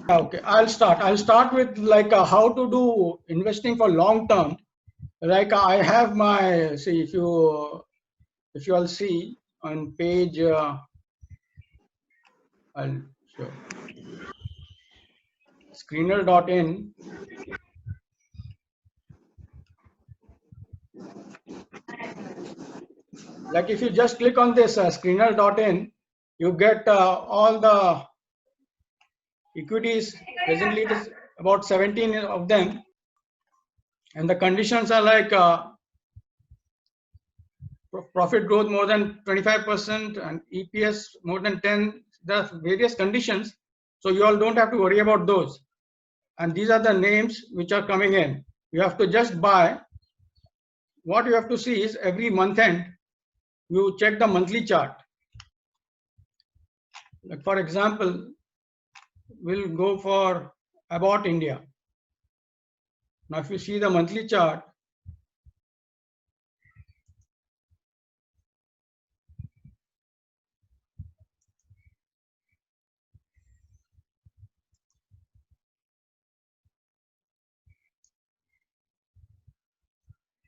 Okay, I'll start with like how to do investing for long term. Like I have my, see, if you all see on page, I'll show screener.in. Like if you just click on this screener.in, you get all the equities. Presently, it is about 17 of them, and the conditions are like profit growth more than 25% and EPS more than 10. There are various conditions, so you all don't have to worry about those. And these are the names which are coming in. You have to just buy. What you have to see is every month end, you check the monthly chart. Like for example, we'll go for About India. Now, if you see the monthly chart,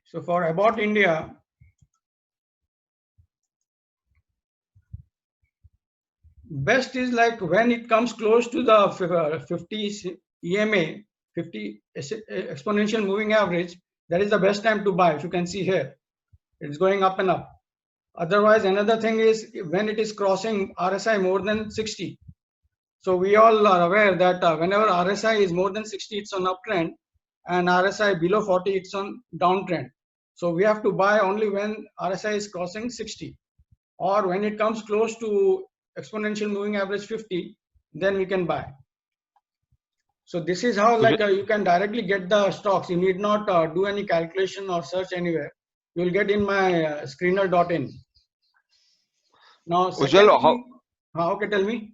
so for About India, best is like when it comes close to the 50 EMA, 50 exponential moving average, that is the best time to buy. If you can see here, it's going up and up. Otherwise, another thing is when it is crossing RSI more than 60. So we all are aware that whenever RSI is more than 60, it's on uptrend, and RSI below 40, it's on downtrend. So we have to buy only when RSI is crossing 60, or when it comes close to exponential moving average 50, then we can buy. So this is how like you can directly get the stocks. You need not do any calculation or search anywhere. You will get in my screener.in. Now, Ujjwal, okay, tell me.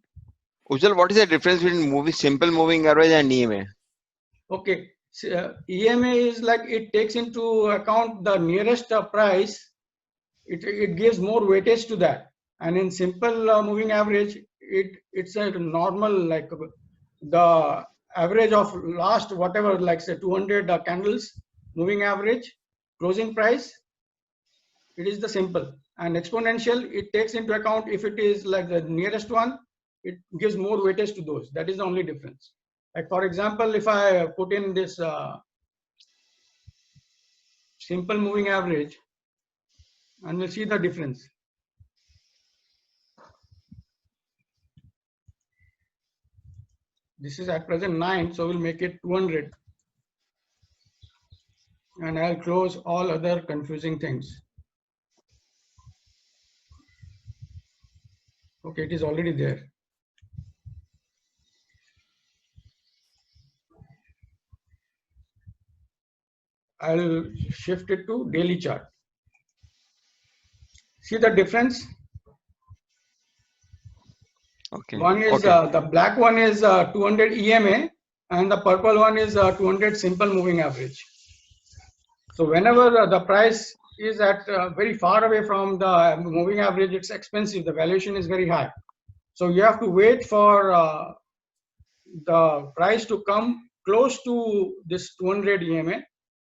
Ujjwal, what is the difference between simple moving average and EMA? Okay, EMA is like it takes into account the nearest price. It gives more weightage to that, and in simple moving average, it's a normal like the average of last whatever, like say 200 candles moving average closing price. It is the simple, and exponential, it takes into account if it is like the nearest one, it gives more weightage to those. That is the only difference. Like for example, if I put in this simple moving average, and we'll see the difference. This is at present 9, so we'll make it 200. And I'll close all other confusing things. Okay, it is already there. I'll shift it to daily chart. See the difference? Okay. One is the black one is 200 EMA, and the purple one is 200 simple moving average. So whenever the price is at very far away from the moving average, it's expensive. The valuation is very high. So you have to wait for the price to come close to this 200 EMA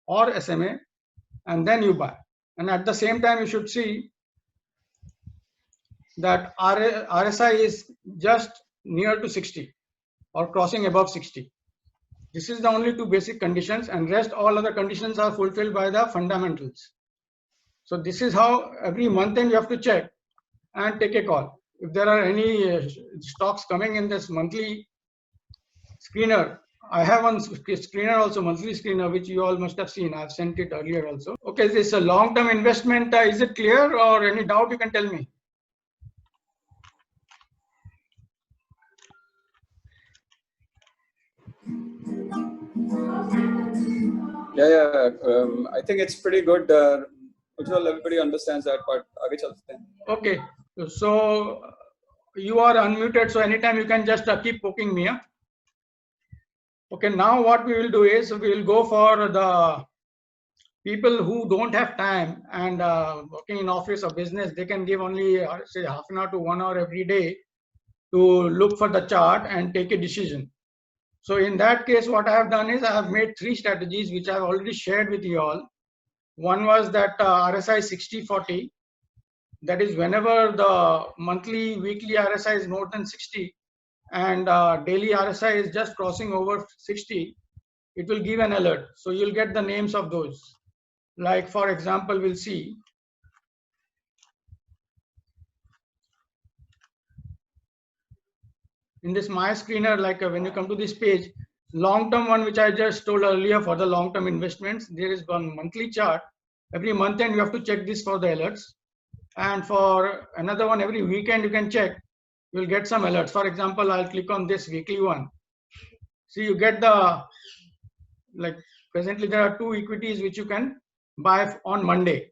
or SMA, and then you buy. And at the same time, you should see that RSI is just near to 60 or crossing above 60. This is the only two basic conditions, and rest all other conditions are fulfilled by the fundamentals. So this is how every month end you have to check and take a call. If there are any stocks coming in this monthly screener, I have one screener also, monthly screener, which you all must have seen. I've sent it earlier also. Okay, this is a long-term investment. Is it clear, or any doubt you can tell me? Yeah. I think it's pretty good. Ujjwal, everybody understands that part. Aage chalte hain. Okay, so you are unmuted, so anytime you can just keep poking me. Huh? Okay, now what we will do is we will go for the people who don't have time and working in office or business. They can give only say half an hour to 1 hour every day to look for the chart and take a decision. So in that case, what I have done is I have made 3 strategies, which I have already shared with you all. One was that RSI 60-40. That is whenever the monthly, weekly RSI is more than 60 and daily RSI is just crossing over 60, it will give an alert. So you'll get the names of those. Like for example, we'll see. In this My Screener, like when you come to this page, long-term one, which I just told earlier for the long-term investments, there is one monthly chart. Every month end, you have to check this for the alerts. And for another one, every weekend you can check, you'll get some alerts. For example, I'll click on this weekly one. See, you get the, like presently there are 2 equities which you can buy on Monday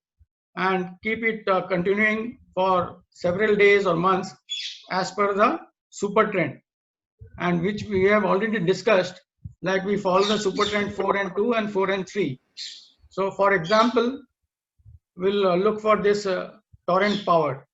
and keep it continuing for several days or months as per the super trend, and which we have already discussed, like we follow the super trend 4 and 2 and 4 and 3. So for example, we'll look for this Torrent Power.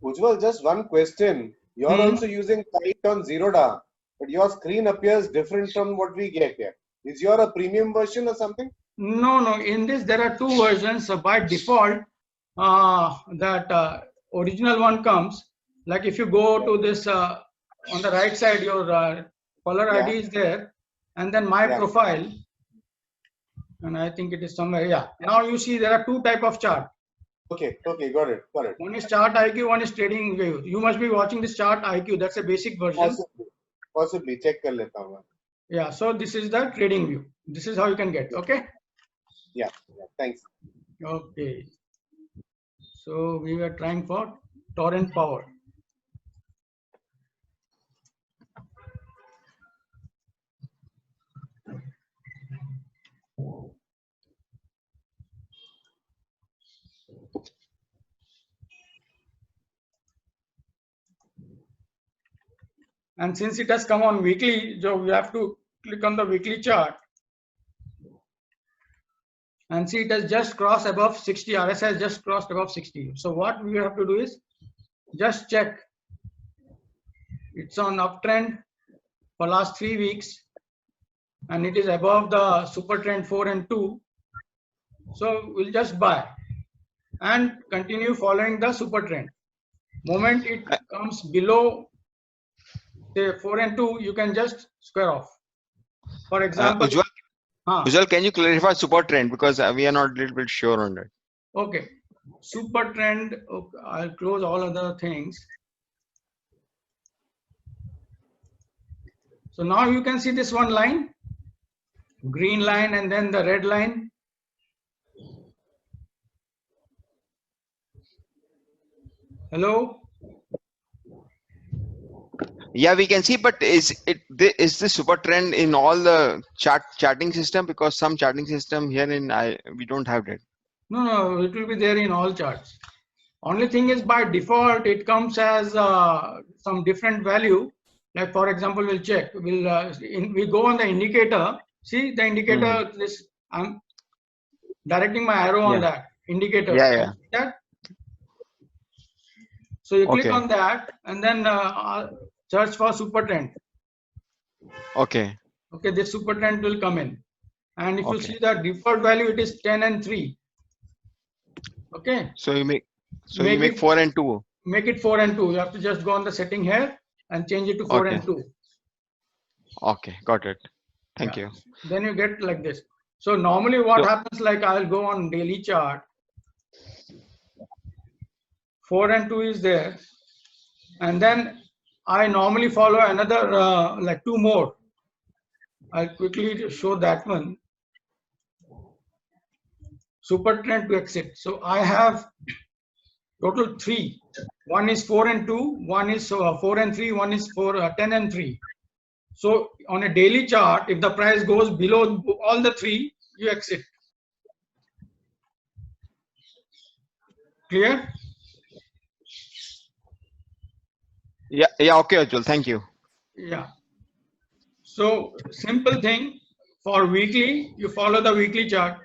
Ujjwal, just one question. You are also using Kite on Zerodha, but your screen appears different from what we get here. Is your a premium version or something? No. In this, there are 2 versions. So by default, that original one comes. Like if you go to this on the right side, your caller ID is there, and then my profile. And I think it is somewhere. Yeah. Now you see there are 2 type of chart. Okay, got it. One is Chart IQ, one is Trading View. You must be watching this Chart IQ. That's a basic version. Possibly. Check kar leta hoon. Yeah. So this is the Trading View. This is how you can get. Okay. Yeah. Thanks. Okay. So we were trying for Torrent Power. And since it has come on weekly, so we have to click on the weekly chart and see it has just crossed above 60. RSI has just crossed above 60. So what we have to do is just check. It's on uptrend for last 3 weeks and it is above the super trend 4 and 2. So we'll just buy and continue following the super trend. Moment it comes below say 4 and 2, you can just square off. For example, Ujjwal, can you clarify super trend, because we are not a little bit sure on that. Okay, super trend. Okay, I'll close all other things. So now you can see this one line, green line, and then the red line. Hello. Yeah, we can see, but is the super trend in all the charting system? Because some charting system here in we don't have that. No, it will be there in all charts. Only thing is by default it comes as some different value. Like for example, we'll check. We go on the indicator. See the indicator. This I'm directing my arrow on that indicator. Yeah. That. So you click on that and then search for super trend. Okay, this super trend will come in. And if you see the default value, it is 10 and 3. Okay. So you make 4 and 2. Make it 4 and 2. You have to just go on the setting here and change it to 4 and 2. Okay, got it. Thank you. Then you get like this. So normally what happens, like I'll go on daily chart. 4 and 2 is there. And then I normally follow another like 2 more. I'll quickly show that one. Super trend to exit. So I have total 3. One is 4 and 2, one is 4 and 3, one is 10 and 3. So on a daily chart, if the price goes below all the 3, you exit. Clear? Yeah, okay, Ujjwal, thank you. Yeah. So simple thing, for weekly, you follow the weekly chart.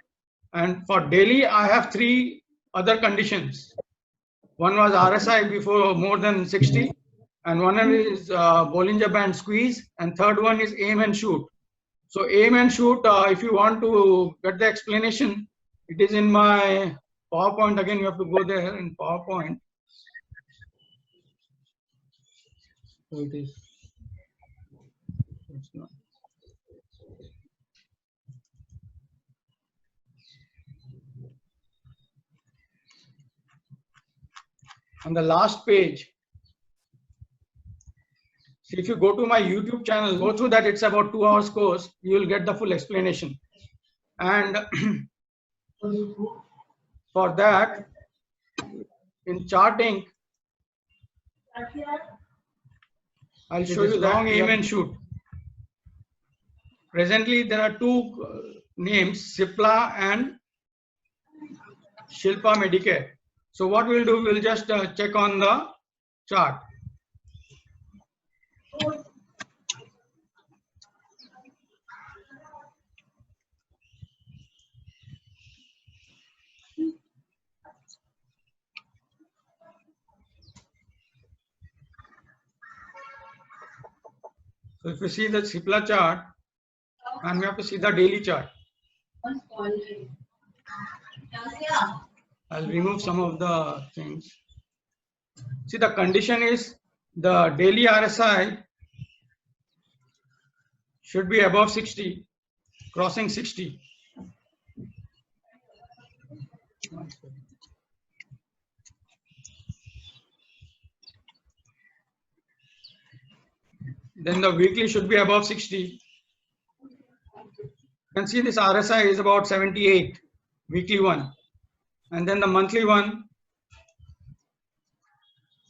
And for daily, I have 3 other conditions. One was RSI before more than 60, and one is Bollinger Band squeeze, and third one is aim and shoot. So aim and shoot, if you want to get the explanation, it is in my PowerPoint. Again, you have to go there in PowerPoint. So it is. It's not. On the last page, see, if you go to my YouTube channel, go through that, it's about 2 hours course, you will get the full explanation. And for that, in charting, I'll show you long aim and shoot. Presently, there are two names, Cipla and Shilpa Medicare. So what we'll do, we'll just check on the chart. So if you see the Cipla chart, and we have to see the daily chart. I'll remove some of the things. See, the condition is the daily RSI should be above 60, crossing 60. Then the weekly should be above 60. You can see this RSI is about 78, weekly one. And then the monthly one,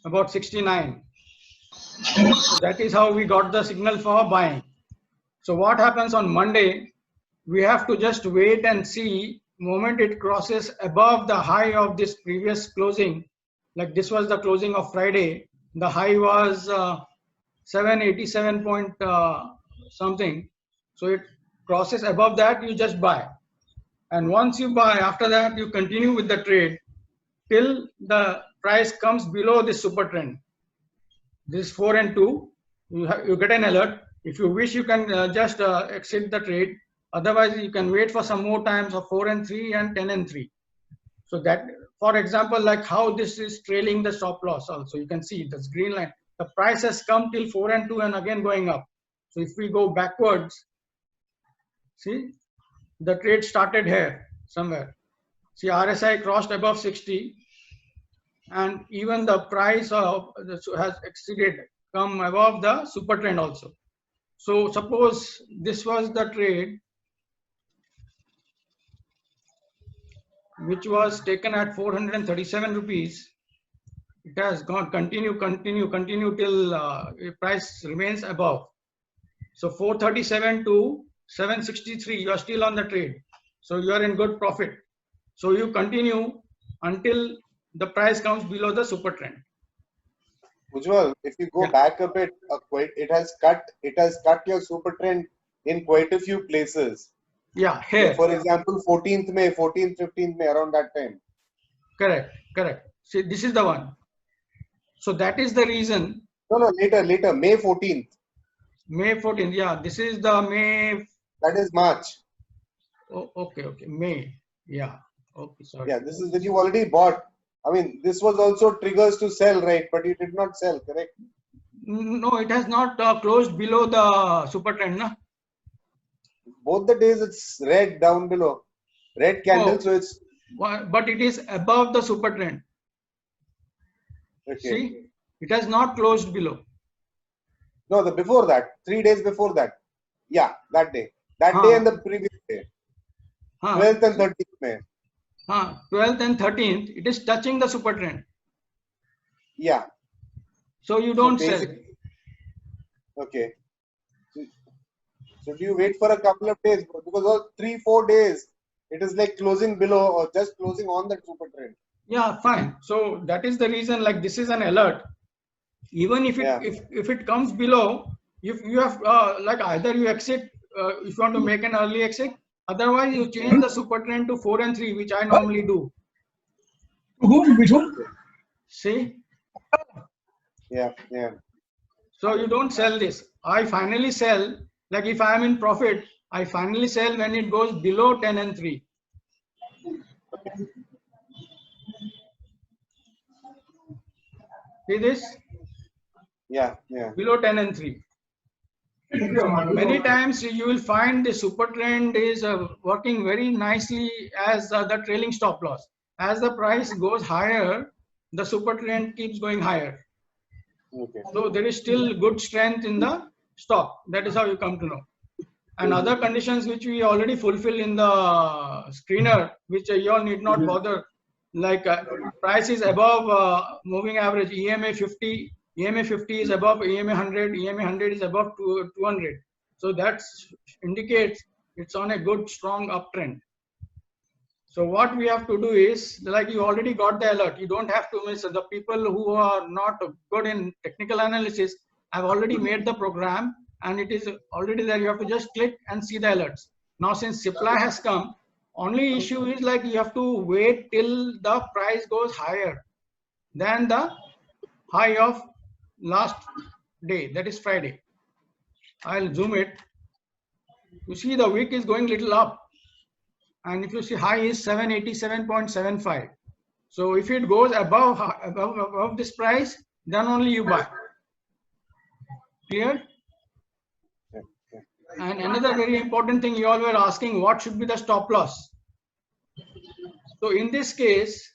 about 69. So that is how we got the signal for buying. So what happens on Monday, we have to just wait and see moment it crosses above the high of this previous closing. Like this was the closing of Friday. The high was 787 point something. So it crosses above that, you just buy. And once you buy, after that, you continue with the trade till the price comes below this super trend. This 4 and 2, you get an alert. If you wish, you can just exit the trade. Otherwise, you can wait for some more times of 4 and 3 and 10 and 3. So that, for example, like how this is trailing the stop loss also. You can see this green line. The price has come till 4 and 2 and again going up. So if we go backwards, see, the trade started here somewhere. See, RSI crossed above 60 and even the price of has exceeded, come above the super trend also. So suppose this was the trade which was taken at 437 rupees. It has gone continue till price remains above. So 437 to 763, you are still on the trade. So you are in good profit. So you continue until the price comes below the super trend. Ujjwal, if you go back a bit, it has cut your super trend in quite a few places. Yeah, here. For example, 14th May, 15th May, around that time. Correct. See, this is the one. So that is the reason. No, later, May 14th. May 14th, yeah, this is the May. That is March. Oh, okay, May, yeah, okay, sorry. Yeah, this is that you already bought. I mean, this was also triggers to sell, right? But you did not sell, correct? No, it has not closed below the super trend, no? Both the days it's red down below. Red candle, so it's... But it is above the super trend. Okay. See, it has not closed below. No, before that, 3 days before that. Yeah, that day. That day and the previous day. 12th and 13th May. 12th and 13th, it is touching the super trend. Yeah. So you don't sell. Okay. So do you wait for a couple of days? Because all 3-4 days, it is like closing below or just closing on that super trend. Yeah, fine. So that is the reason, like this is an alert. Even if it if it comes below, if you have like either you exit if you want to make an early exit, otherwise you change the super trend to 4 and 3, which I normally do. See? Yeah, yeah. So you don't sell this. I finally sell, like if I am in profit, I finally sell when it goes below 10 and 3. See this? Yeah, yeah. Below 10 and 3. Many times you will find the super trend is working very nicely as the trailing stop loss. As the price goes higher, the super trend keeps going higher. Okay. So there is still good strength in the stock. That is how you come to know. And other conditions which we already fulfill in the screener, which you all need not bother, like price is above moving average, EMA 50, EMA 50 is above EMA 100, EMA 100 is above 200. So that indicates it's on a good strong uptrend. So what we have to do is, like you already got the alert, you don't have to miss. The people who are not good in technical analysis, I've already made the program and it is already there. You have to just click and see the alerts. Now since supply has come, only issue is like you have to wait till the price goes higher than the high of last day, that is Friday. I'll zoom it. You see the wick is going little up. And if you see high is 787.75. So if it goes above this price, then only you buy. Clear? And another very important thing you all were asking, what should be the stop loss? So in this case,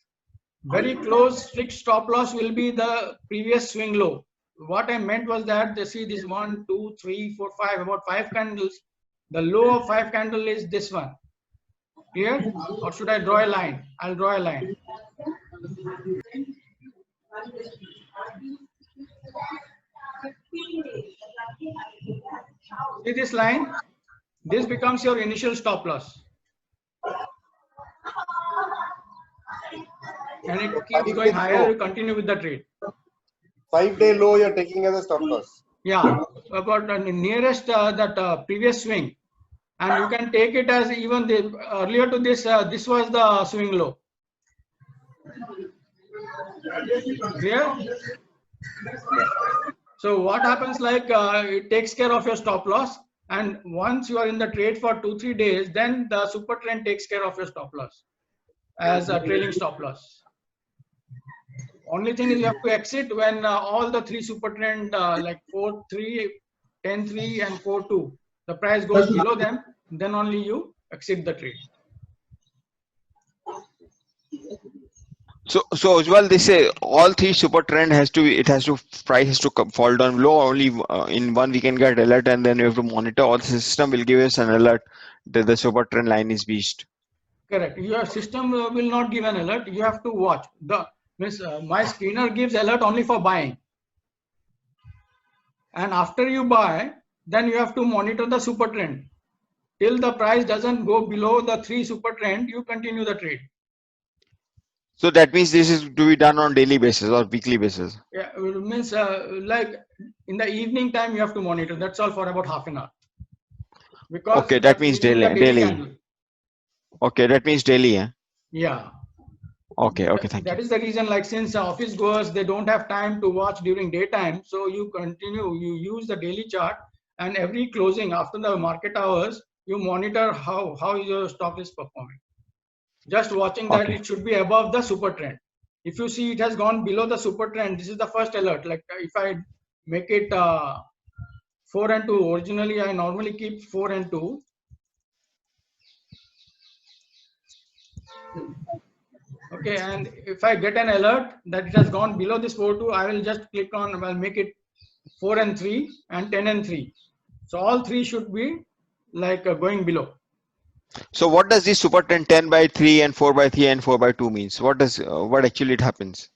very close strict stop loss will be the previous swing low. What I meant was that they see this 1, 2, 3, 4, 5, about 5 candles. The low of 5 candle is this one. Clear? Or should I draw a line? I'll draw a line. See this line? This becomes your initial stop loss. And it keeps going higher, you continue with the trade. 5-day low you're taking as a stop loss. Yeah, about the nearest that previous swing. And you can take it as even the earlier to this, this was the swing low. Clear? So what happens like it takes care of your stop loss, and once you are in the trade for 2-3 days, then the super trend takes care of your stop loss as a trailing stop loss. Only thing is you have to exit when all the 3 super trend like 4-3, 10-3 and 4-2, the price goes below them, then only you exit the trade. So Ujjwal, they say all 3 super trend has to price has to fall down low. Only in one we can get alert, and then you have to monitor. All the system will give us an alert that the super trend line is reached. Correct. Your system will not give an alert. You have to watch. The my screener gives alert only for buying. And after you buy, then you have to monitor the super trend. Till the price doesn't go below the 3 super trend, you continue the trade. So that means this is to be done on daily basis or weekly basis. Yeah, it means like in the evening time you have to monitor. That's all for about half an hour. Because okay, that means daily. Candle. Okay, that means daily. Eh? Yeah. Okay, thank you. That is the reason, like since office goers, they don't have time to watch during daytime. So you you use the daily chart, and every closing after the market hours, you monitor how your stock is performing. Just watching that it should be above the super trend. If you see it has gone below the super trend, this is the first alert. Like if I make it 4 and 2, originally I normally keep 4 and 2. Okay, and if I get an alert that it has gone below this 4-2, I will just click on, I'll make it 4 and 3 and 10 and 3. So all 3 should be like going below. So what does this super trend 10 by 3 and 4 by 3 and 4 by 2 means? What actually it happens?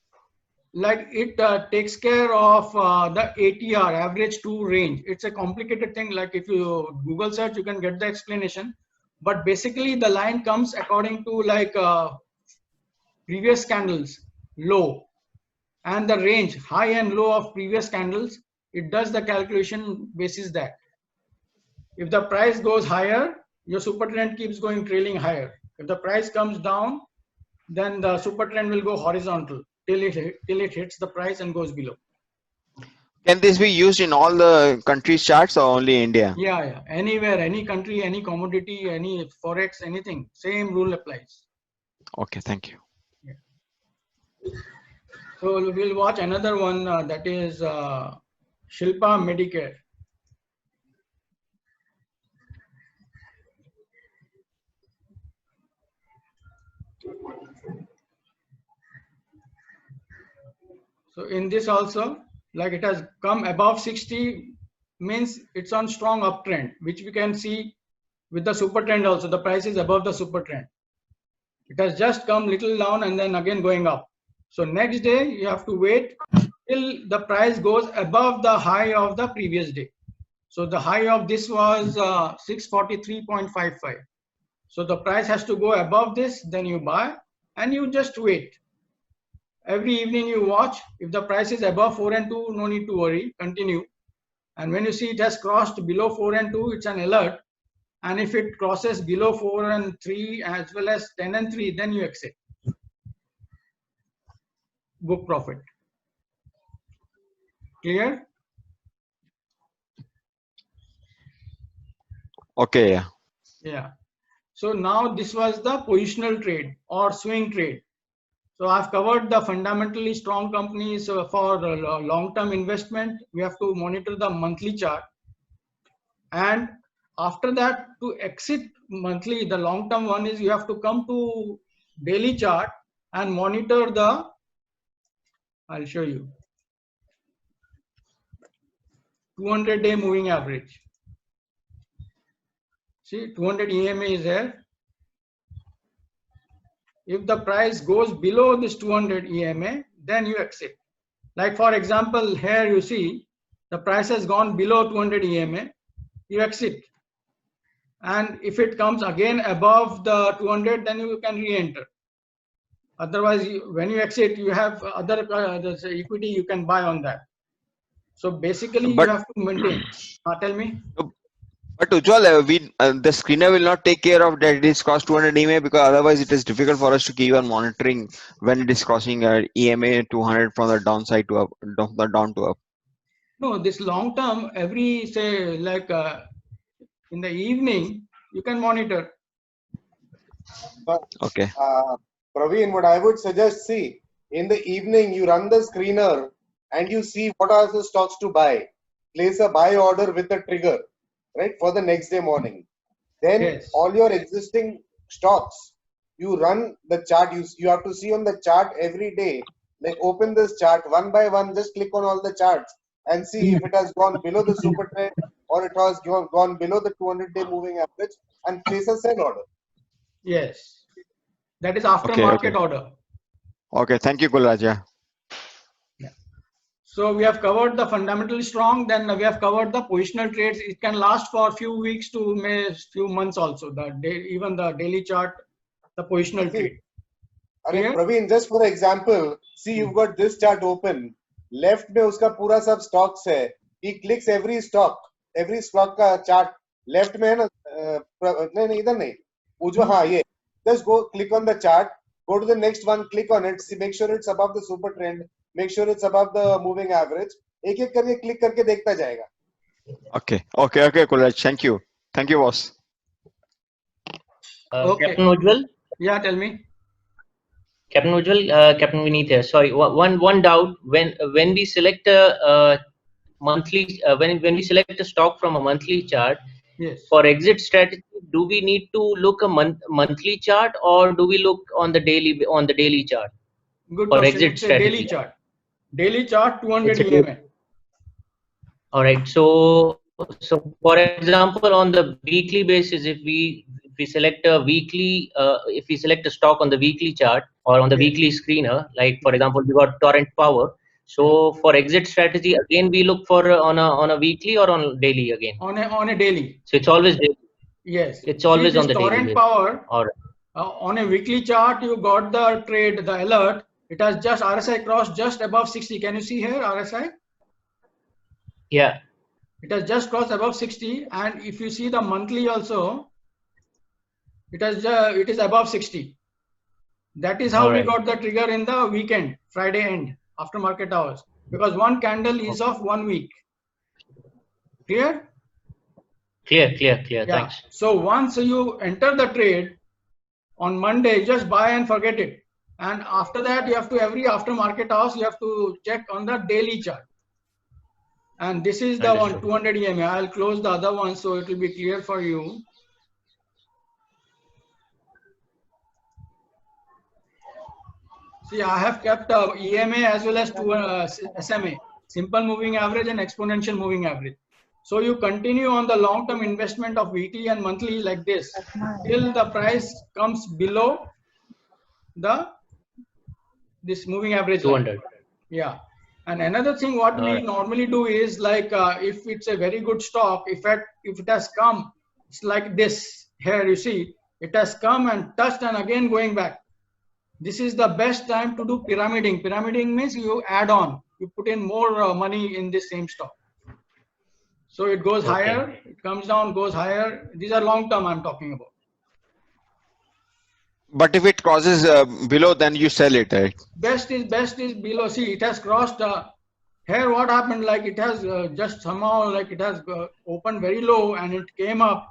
Like it takes care of the ATR, average 2 range. It's a complicated thing. Like if you Google search, you can get the explanation. But basically the line comes according to like previous candles low, and the range high and low of previous candles. It does the calculation basis that if the price goes higher, your super trend keeps going trailing higher. If the price comes down, then the super trend will go horizontal till it hits the price and goes below. Can this be used in all the countries' charts or only India? Yeah. Anywhere, any country, any commodity, any forex, anything, same rule applies. Okay, thank you. So we'll watch another one that is Shilpa Medicare. So in this also, like it has come above 60, means it's on strong uptrend, which we can see with the super trend also. The price is above the super trend. It has just come little down and then again going up. So next day you have to wait till the price goes above the high of the previous day. So the high of this was 643.55. So the price has to go above this, then you buy and you just wait. Every evening you watch. If the price is above 4 and 2, no need to worry, continue. And when you see it has crossed below 4 and 2, it's an alert. And if it crosses below 4 and 3 as well as 10 and 3, then you exit. Book profit. Clear? Okay, yeah. Yeah. So now this was the positional trade or swing trade. So I've covered the fundamentally strong companies for long-term investment. We have to monitor the monthly chart. And after that, to exit monthly, the long-term one is you have to come to daily chart and monitor the, I'll show you, 200-day moving average. See, 200 EMA is there. If the price goes below this 200 EMA, then you exit. Like for example, here you see the price has gone below 200 EMA, you exit. And if it comes again above the 200, then you can re-enter. Otherwise, when you exit, you have other equity you can buy on that. So basically, But- you have to maintain. Tell me. But Ujjwal, the screener will not take care of that it is crossed 200 EMA, because otherwise it is difficult for us to keep on monitoring when it is crossing EMA 200 from the downside to up, down to up. No, this long term, every say like in the evening, you can monitor. But, Okay. Praveen, what I would suggest, see, in the evening you run the screener and you see what are the stocks to buy. Place a buy order with a trigger, right, for the next day morning. Then Yes. all your existing stocks, you run the chart. You have to see on the chart every day. Like open this chart one by one, just click on all the charts and see if it has gone below the super trend or it has gone below the 200-day moving average, and place a sell order. Yes. That is after Okay, market okay. order. Okay, thank you, Gulraj. Yeah. So we have covered the fundamentally strong, then we have covered the positional trades. It can last for a few weeks to few months also. Even the daily chart, the positional trade. Clear? Praveen, just for example, see you've got this chart open. Left में उसका पूरा सब stocks है. He clicks every stock का chart. Left में है ना, नहीं इधर नहीं. उज्जवल, हाँ ये. Just go click on the chart. Go to the next one. Click on it. See, make sure it's above the super trend. Make sure it's above the moving average. एक-एक करके click करके देखता जाएगा. Okay, Gulraj. Thank you, boss. Okay. Captain Ujjwal. Yeah, tell me. Captain Ujjwal, Captain Vineet here. Sorry, one doubt. When we select a monthly, when we select a stock from a monthly chart, Yes. for exit strategy, do we need to look a monthly chart, or do we look on the daily chart? Good For question. exit It's a daily strategy. chart. Daily chart 200 It's a EMA. All right. So for example, on the weekly basis, if we select a weekly, if we select a stock on the weekly chart or on the Yes. weekly screener, like for example, we got Torrent Power. So for exit strategy, again, we look for on a weekly or on daily again. On a daily. So it's always daily. Yes. It's always See, on this the daily Torrent basis. Power, All right. on a weekly chart, you got the trade, the alert. It has just RSI crossed just above 60. Can you see here RSI? Yeah. It has just crossed above 60. And if you see the monthly also, it is above 60. That is how we Alright. got the trigger in the weekend, Friday end, after market hours, because one candle is of 1 week. Clear? Clear. Yeah. Thanks. So once you enter the trade on Monday, just buy and forget it. And after that, you have to, every after market hours, you have to check on the daily chart. And this is the one, Understood. 200 EMA. I'll close the other one so it will be clear for you. See, I have kept EMA as well as SMA, simple moving average and exponential moving average. So you continue on the long-term investment of weekly and monthly like this till the price comes below this moving average line. 200. Yeah. And another thing what we Alright. normally do is like if it's a very good stock, if it has come, it's like this here, you see, it has come and touched and again going back. This is the best time to do pyramiding. Pyramiding means you add on, you put in more money in this same stock. So it goes Okay. higher, it comes down, goes higher. These are long term I'm talking about. But if it crosses below, then you sell it, right? Best is below. See, it has crossed here. What happened? Like it has just somehow like it has opened very low and it came up,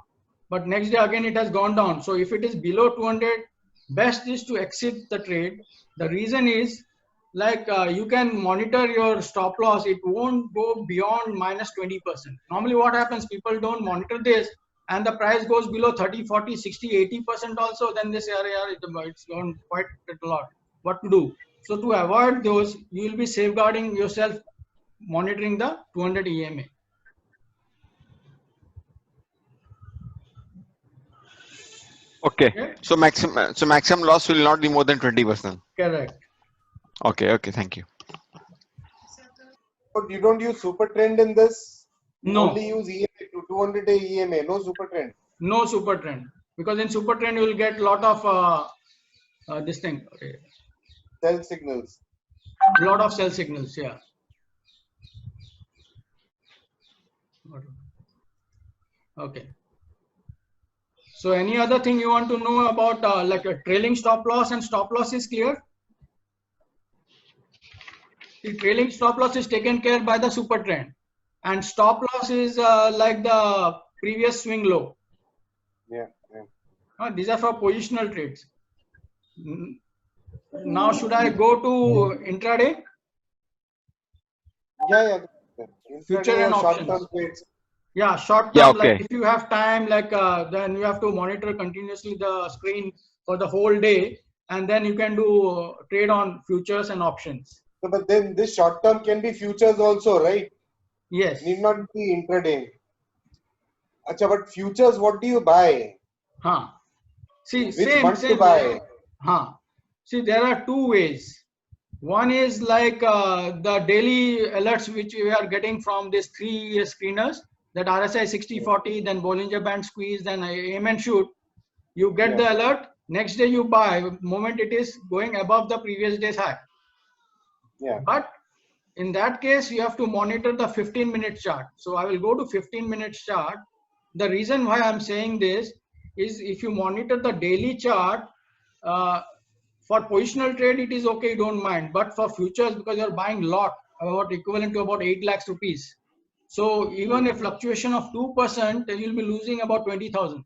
but next day again it has gone down. So if it is below 200, best is to exit the trade. The reason is like you can monitor your stop loss. It won't go beyond minus 20%. Normally what happens, people don't monitor this and the price goes below 30, 40, 60, 80% also, then this area it's gone quite a lot. What to do? So to avoid those, you will be safeguarding yourself, monitoring the 200 EMA. Okay. Okay? So maximum loss will not be more than 20%. Correct. Okay. Thank you. But you don't use super trend in this? You No. only use EMA to 200-day EMA, no super trend. No super trend, because in super trend you will get a lot of this thing. Okay. Sell signals. A lot of sell signals. Yeah. Okay. So any other thing you want to know about like a trailing stop loss and stop loss is clear? The trailing stop loss is taken care by the super trend, and stop loss is like the previous swing low. Yeah. These are for positional trades. Now should I go to intraday? Yeah. Future Intraday and or options. short-term trades. Yeah, short term. Yeah, Like okay. if you have time, like then you have to monitor continuously the screen for the whole day, and then you can do trade on futures and options. So, but then this short-term can be futures also, right? Yes. Need not be intraday. Acha, but futures, what do you buy? Huh. See, Which same. month to buy? Huh. See, there are two ways. One is like the daily alerts which we are getting from these three screeners, that RSI 60-40, then Bollinger Band squeeze, then aim and shoot. You get the alert, next day you buy, moment it is going above the previous day's high. Yeah. But in that case, you have to monitor the 15-minute chart. So I will go to 15-minute chart. The reason why I'm saying this is if you monitor the daily chart, for positional trade, it is okay, you don't mind. But for futures, because you're buying lot, about equivalent to about 8 lakhs rupees. So even a fluctuation of 2%, you'll be losing about 20,000.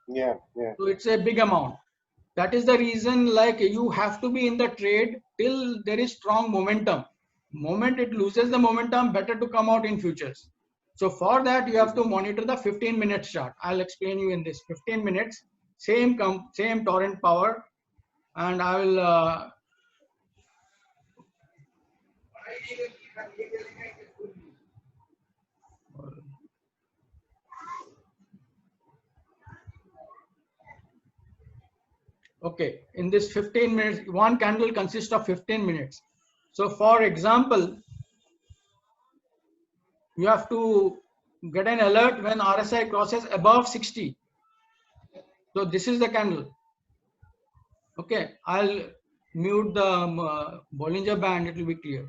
Yeah. So it's a big amount. That is the reason like you have to be in the trade till there is strong momentum. Moment it loses the momentum, better to come out in futures. So for that, you have to monitor the 15-minute chart. I'll explain you in this 15 minutes, same torrent power, and I will okay, in this 15 minutes, one candle consists of 15 minutes. So for example, you have to get an alert when RSI crosses above 60. So this is the candle. Okay, I'll mute the Bollinger Band, it will be clear.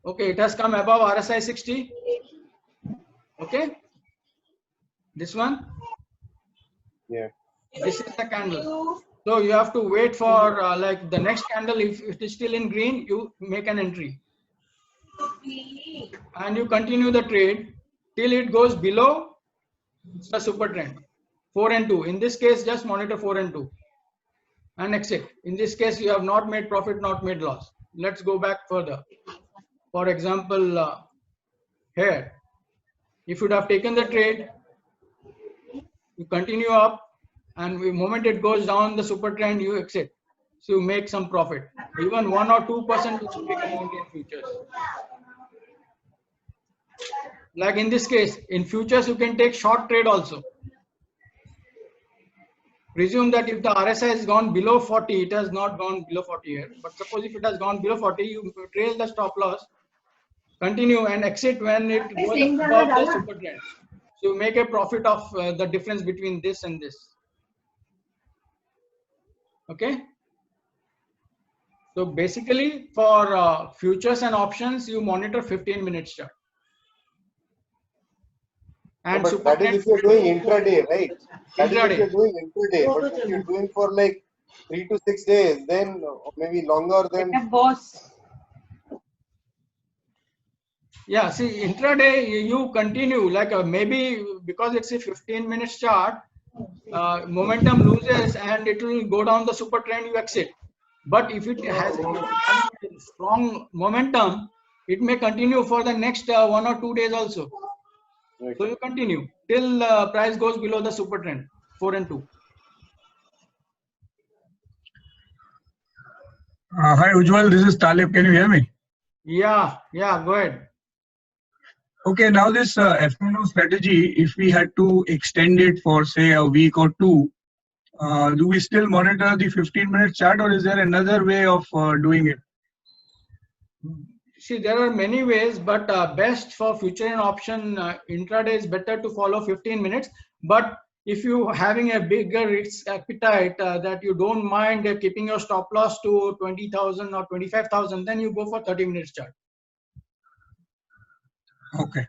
Okay, it has come above RSI 60. Okay, this one. Yeah. This is the candle. So you have to wait for like the next candle. If it is still in green, you make an entry and you continue the trade till it goes below the super trend 4 and 2. In this case, just monitor 4 and 2 and exit. In this case, you have not made profit, not made loss. Let's go back further. For example, here, if you would have taken the trade, you continue up, and the moment it goes down the super trend, you exit. So you make some profit. Even 1 or 2% is a big amount in futures. Like in this case, in futures, you can take short trade also. Presume that if the RSI has gone below 40, it has not gone below 40 here. But suppose if it has gone below 40, you trail the stop loss, continue and exit when it goes above the super trend. So you make a profit of the difference between this and this. Okay. So basically for futures and options, you monitor 15 minutes chart. And But super that is trend, if you're doing intraday, right? That is if intraday. you're doing intraday. But if you're doing for like 3 to 6 days, then maybe longer than. Yeah, see, intraday you continue like maybe because it's a 15 minutes chart, momentum loses and it will go down the super trend, you exit. But if it has strong momentum, it may continue for the next 1 or 2 days also. So you continue till price goes below the super trend 4 and 2. Hi Ujjwal, this is Talib. Can you hear me? Yeah, go ahead. Okay, now this F&O strategy, if we had to extend it for say a week or two, do we still monitor the 15-minute chart, or is there another way of doing it? See, there are many ways, but best for future and option intraday is better to follow 15 minutes. But if you having a bigger risk appetite that you don't mind keeping your stop loss to 20,000 or 25,000, then you go for 30 minutes chart. Okay.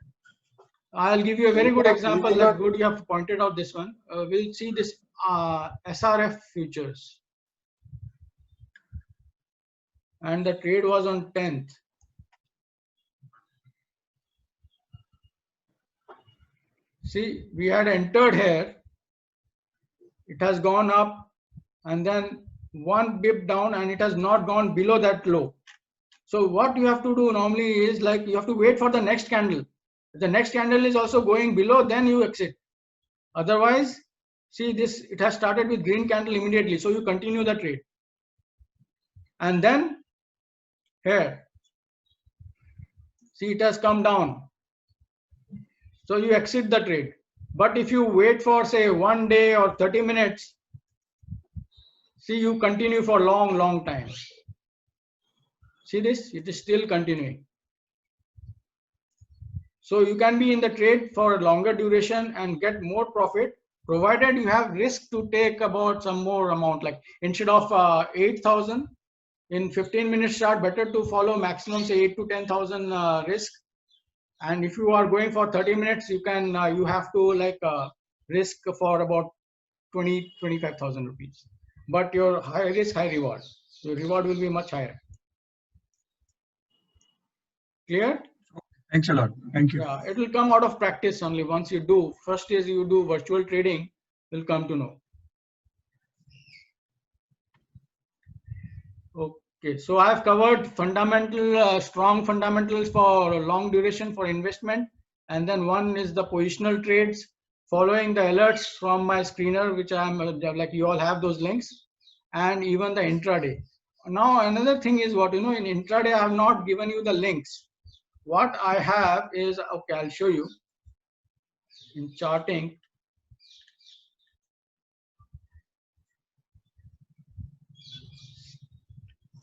I'll give you a very good example. Like good, you have pointed out this one. We'll see this SRF futures, and the trade was on 10th. See, we had entered here. It has gone up, and then one bip down, and it has not gone below that low. So what you have to do normally is like you have to wait for the next candle. If the next candle is also going below, then you exit. Otherwise, see this, it has started with green candle immediately. So you continue the trade. And then here, see it has come down. So you exit the trade. But if you wait for say 1 day or 30 minutes, see you continue for long time. See this, it is still continuing. So you can be in the trade for a longer duration and get more profit, provided you have risk to take about some more amount. Like instead of 8,000 in 15 minutes chart, better to follow maximum say 8 to 10,000 risk. And if you are going for 30 minutes, you can you have to like risk for about 25,000 rupees. But your high risk, high reward. Your reward will be much higher. Clear? Thanks a lot. Thank you. Yeah, it will come out of practice only. Once you do, first is you do virtual trading, you'll come to know. Okay, so I have covered fundamental, strong fundamentals for long duration for investment. And then one is the positional trades, following the alerts from my screener, which I'm like you all have those links, and even the intraday. Now another thing is what, in intraday I have not given you the links. What I have is, okay, I'll show you in charting.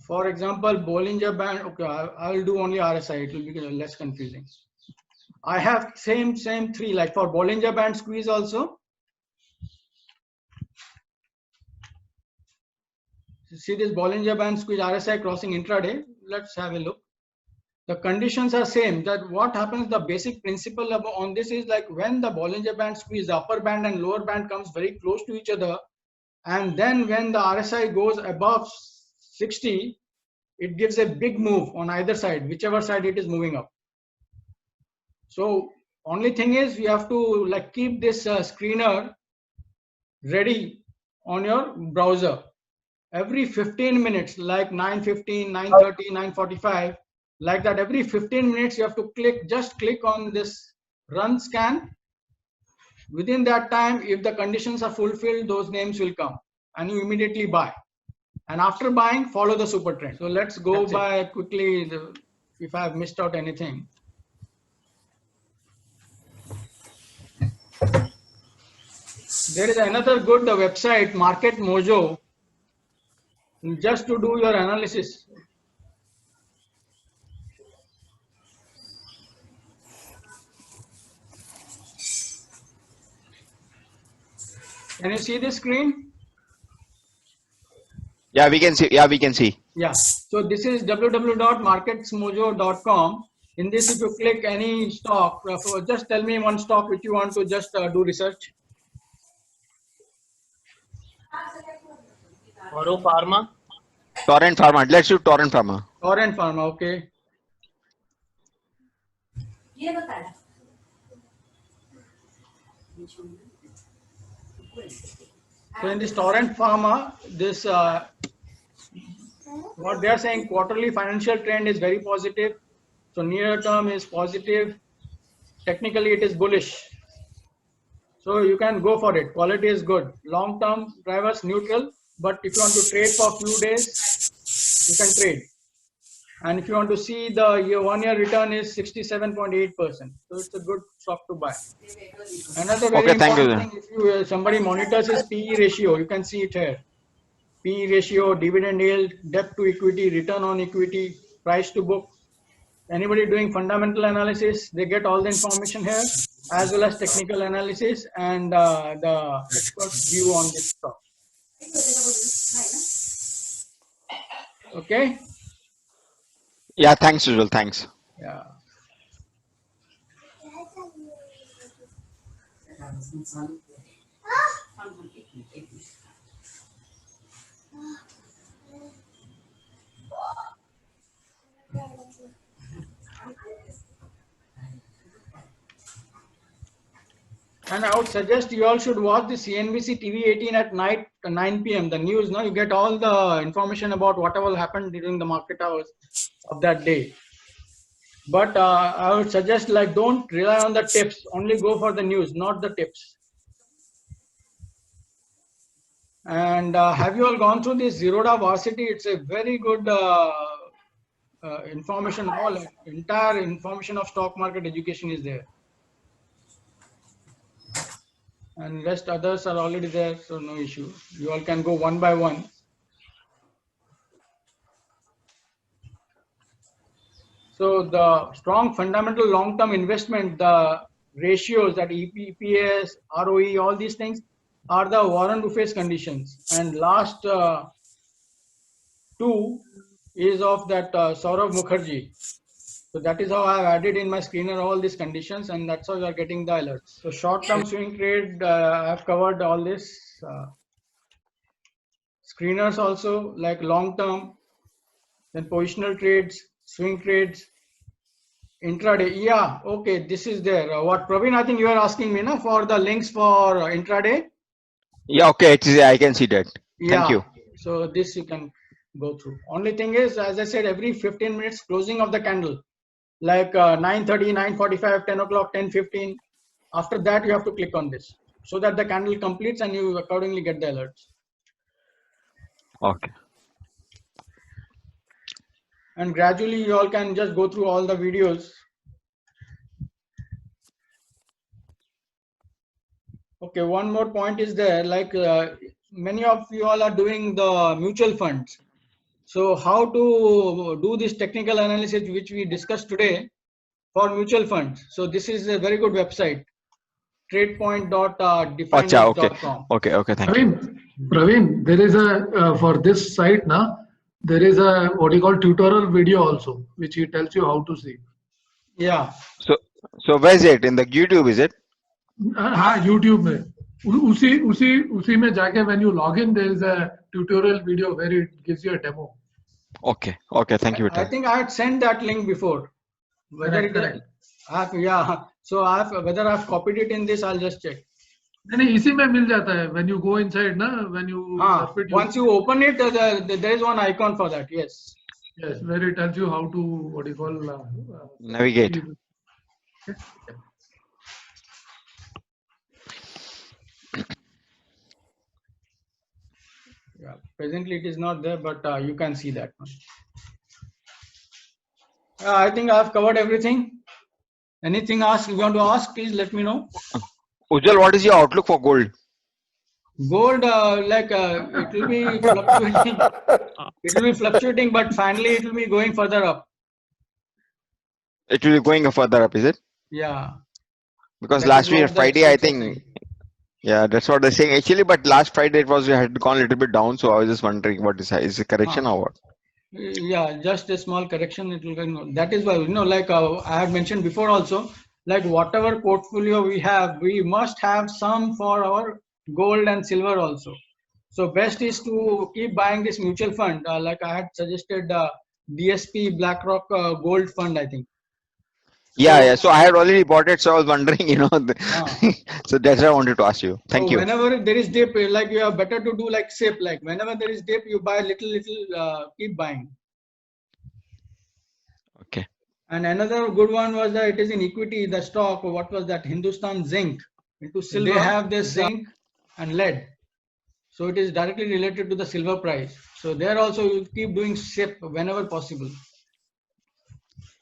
For example, Bollinger Band, okay, I'll do only RSI, it will be less confusing. I have same three, like for Bollinger Band squeeze also. See this Bollinger Band squeeze RSI crossing intraday. Let's have a look. the conditions are same. That what happens, the basic principle on this is like when the Bollinger Band squeeze, the upper band and lower band comes very close to each other, and then when the RSI goes above 60, it gives a big move on either side, whichever side it is moving up. So only thing is you have to like keep this screener ready on your browser every 15 minutes, like 9:15, 9:30, 9:45, like that. Every 15 minutes you have to just click on this run scan. Within that time, if the conditions are fulfilled, those names will come and you immediately buy. And after buying, follow the super trend. So let's go by quickly if I have missed out anything. There is another good website, Market Mojo, just to do your analysis. Can you see the screen? Yeah, we can see. Yeah, we can see. Yeah. So this is www.marketsmojo.com. In this, if you click any stock, just tell me one stock which you want to just do research. Oro Pharma. Torrent Pharma. Let's do Torrent Pharma. Torrent Pharma, okay. So in this Torrent Pharma, this what they are saying, quarterly financial trend is very positive. So near term is positive. Technically, it is bullish. So you can go for it. Quality is good. Long term drivers neutral. But if you want to trade for a few days, you can trade. And if you want to see the 1 year return is 67.8%. So it's a good stock to buy. Another very important thing, if you, somebody monitors his PE ratio, you can see it here. PE ratio, dividend yield, debt to equity, return on equity, price to book. Anybody doing fundamental analysis, they get all the information here, as well as technical analysis and the expert view on this stock. Okay. Yeah, thanks, Ujjwal. Thanks. Yeah. And I would suggest you all should watch the CNBC TV 18 at night, 9 p.m. The news, no, you get all the information about whatever happened during the market hours of that day. But I would suggest like don't rely on the tips. Only go for the news, not the tips. And have you all gone through this Zerodha Varsity? It's a very good information. All entire information of stock market education is there. And rest others are already there, so no issue. You all can go one by one. So the strong fundamental long-term investment, the ratios that EPS, ROE, all these things are the Warren Buffett's conditions. And last two is of that Saurav Mukherjee. So that is how I have added in my screener all these conditions, and that's how you are getting the alerts. So short-term swing trade, I have covered all this. Screeners also like long-term, then positional trades, swing trades, intraday. Yeah, okay, this is there. What Praveen, I think you are asking me now for the links for intraday. Yeah, okay, I can see that. Thank you. So this you can go through. Only thing is, as I said, every 15 minutes closing of the candle. Like 9:30, 9:45, 10 o'clock, 10:15. After that, you have to click on this so that the candle completes and you accordingly get the alerts. Okay. And gradually, you all can just go through all the videos. Okay, one more point is there. Like many of you all are doing the mutual funds. So how to do this technical analysis which we discussed today for mutual funds. So this is a very good website, tradepoint.definex.com. Okay, thank you. Praveen, there is a for this site now. there is a what you call tutorial video also, which he tells you how to see. Yeah. So where is it? In the YouTube, is it? हाँ YouTube में उसी में जाके when you log in there is a tutorial video where it gives you a demo. Okay. Okay. Thank you, I Vital. think I had sent that link before. Whether Correct. yeah. So whether I've copied it in this, I'll just check. नहीं इसी में मिल जाता है when you go inside ना when you surf it, Once you open it, there is one icon for that. Yes. yes where it tells you how to what you call Navigate. Yeah. Presently, it is not there, but you can see that one. I think I've covered everything. Anything else you want to ask? Please let me know. Ujjwal, what is your outlook for gold? Gold, it will be fluctuating. It will be fluctuating, but finally it will be going further up. It will be going further up, is it? Yeah. Because That last is week, what the Friday, I experts are think, saying. yeah, that's what they're saying. Actually, but last Friday it had gone a little bit down. So I was just wondering, what is it correction or what? Yeah, just a small correction. It will go. That is why, I had mentioned before also, like whatever portfolio we have, we must have some for our gold and silver also. So best is to keep buying this mutual fund. Like I had suggested, DSP BlackRock Gold Fund, I think. Yeah, yeah. So I had already bought it. So I was wondering, so that's why I wanted to ask you. Thank you. Whenever there is dip, like you have better to do like SIP. Like whenever there is dip, you buy little, keep buying. Okay. And another good one was that it is in equity, the stock. What was that? Hindustan Zinc into silver. They have this zinc and lead. So it is directly related to the silver price. So there also you keep doing SIP whenever possible.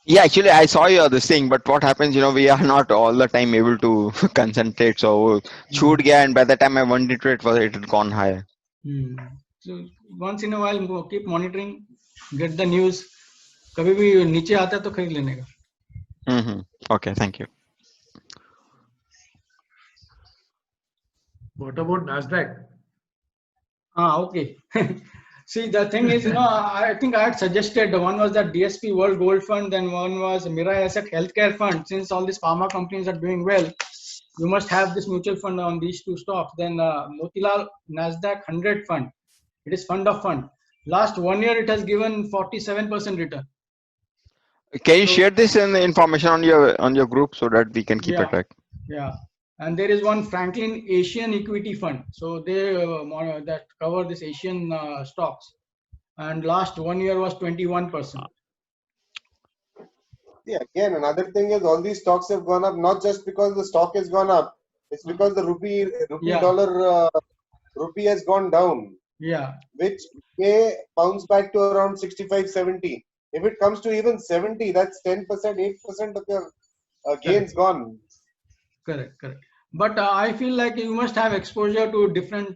Yeah, actually, I saw this thing, but what happens, we are not all the time able to concentrate. So, shoot gaya, and by the time I went into it had gone higher. So once in a while, keep monitoring, get the news. कभी भी नीचे आता है तो खरीद लेने का. Okay, thank you. What about Nasdaq? Okay. See, the thing is, I think I had suggested one was that DSP World Gold Fund, then one was Mirae Asset Healthcare Fund. Since all these pharma companies are doing well, you must have this mutual fund on these two stocks. Then Motilal Nasdaq 100 Fund. It is fund of fund. Last 1 year, it has given 47% return. Can you share this information on your group so that we can keep a track? Yeah. And there is one Franklin Asian Equity Fund. So they that cover this Asian stocks. And last 1 year was 21%. Yeah, again, another thing is all these stocks have gone up not just because the stock has gone up. It's because the rupee dollar rupee has gone down. Yeah. Which may bounce back to around 65, 70. If it comes to even 70, that's 10%, 8% of your gains gone. Correct. But I feel like you must have exposure to different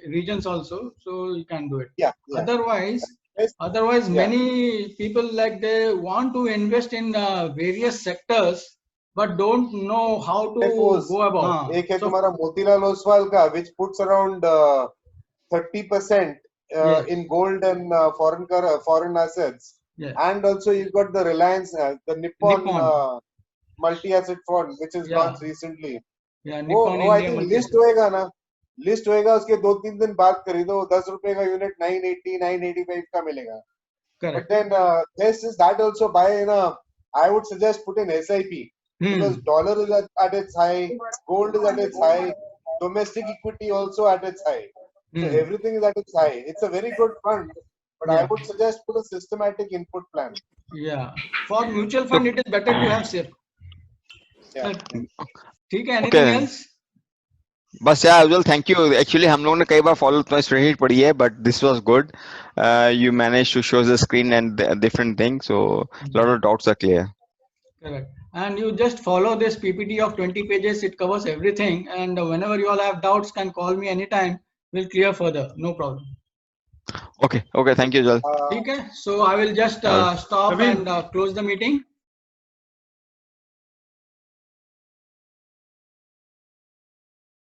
regions also, so you can do it. Yeah. Otherwise, many people they want to invest in various sectors, but don't know how to go about. एक है तुम्हारा मोतीलाल ओसवाल का, which puts around 30% in gold and foreign assets. Yes. And also you've got the Reliance, the Nippon multi-asset fund, which is launched recently. Yeah, Nippon I think list होएगा ना, list होएगा उसके 2-3 दिन बाद खरीदो, 10 रुपए का यूनिट 980, 985 का मिलेगा. Correct. But then that also buy I would suggest put in SIP because dollar is at its high, gold is at its high, domestic equity also at its high. So everything is at its high. It's a very good fund, but I would suggest put a systematic input plan. Yeah, for mutual fund it is better to have SIP. Yeah. ठीक है, anything else? बस यार Ujjwal, thank you. Actually हम लोगों ने कई बार follow तुम्हारी spreadsheet पढ़ी है, but this was good. You managed to show the screen and different things, so a lot of doubts are clear. Correct. And you just follow this PPT of 20 pages. It covers everything. And whenever you all have doubts, can call me anytime. We'll clear further. No problem. Okay. Thank you, Ujjwal. Okay. So I will just stop and close the meeting.